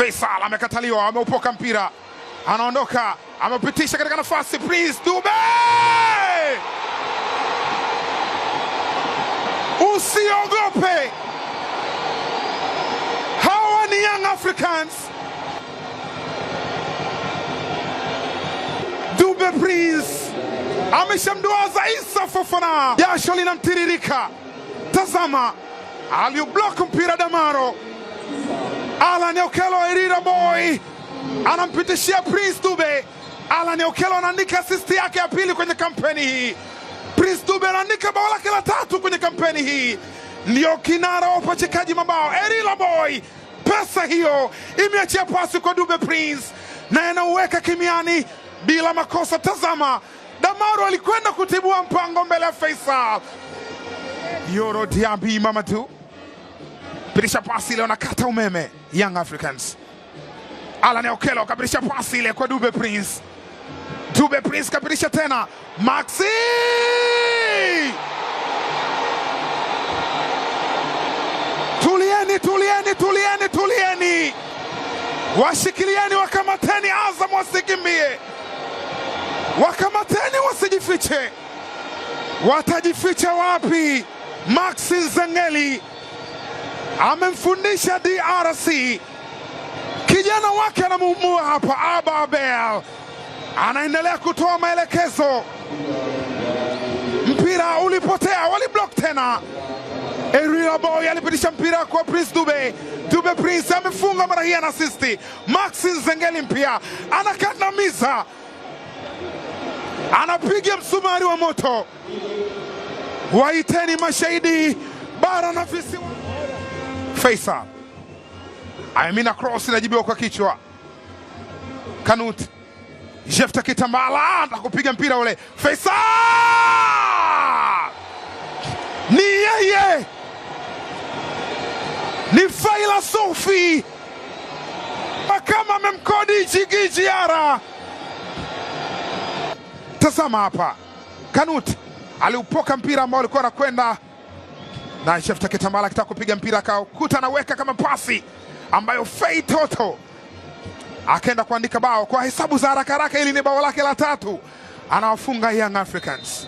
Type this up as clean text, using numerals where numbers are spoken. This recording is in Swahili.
Faisal amekataliwa, ameupoka mpira, anaondoka, amepitisha katika nafasi Prince Dube. Usiogope, hawa ni Young Africans. Dube Prince ameshamduaza Issa Fofana, jasho linamtiririka. Tazama, aliublock mpira Damaro. Alan Okello Erira Boy anampitishia Prince Dube. Alan Okello anaandika assist yake ya pili kwenye kampeni hii. Prince Dube anaandika bao lake la 3 kwenye kampeni hii. Ndio kinara wa upachikaji mabao. Erira Boy, pesa hiyo imeachia pasi kwa Dube Prince na anauweka kimiani bila makosa. Tazama, Damaro alikwenda kutibua mpango mbele ya Faisal. Yoro Diaby Mamadou pirisha pasi ile, wanakata umeme Young Africans. Alan Okello kapirisha pasi ile kwa Dube Prince. Dube Prince kapirisha tena, Maxi! Tulieni. Washikilieni, wakamateni Azam, wasikimbie. Wakamateni, wasijifiche. Watajificha wapi? Maxi Zengeli amemfundisha DRC. Kijana wake anamuumua hapa. Aba Abel anaendelea kutoa maelekezo. Mpira ulipotea, waliblock tena. Erira Boy alipitisha mpira kwa Prince Dube. Dube Prince amefunga mara hii, ana assist. Maxi Zengeli mpia anakandamiza, anapiga msumari wa moto. Waiteni mashahidi bara na visiwa. Faisal Amina, cross inajibiwa kwa kichwa. Kanut Jefta Kitambala atakupiga mpira ule. Faisal ni yeye, ni Faila Sofi kama amemkodi Jigijiara. Tazama hapa, Kanut aliupoka mpira ambao alikuwa anakwenda na Jefta Kitambala akitaka kupiga mpira, akakuta anaweka kama pasi ambayo Fei Toto akaenda kuandika bao. Kwa hesabu za haraka haraka, hili ni bao lake la 3, anawafunga Young Africans.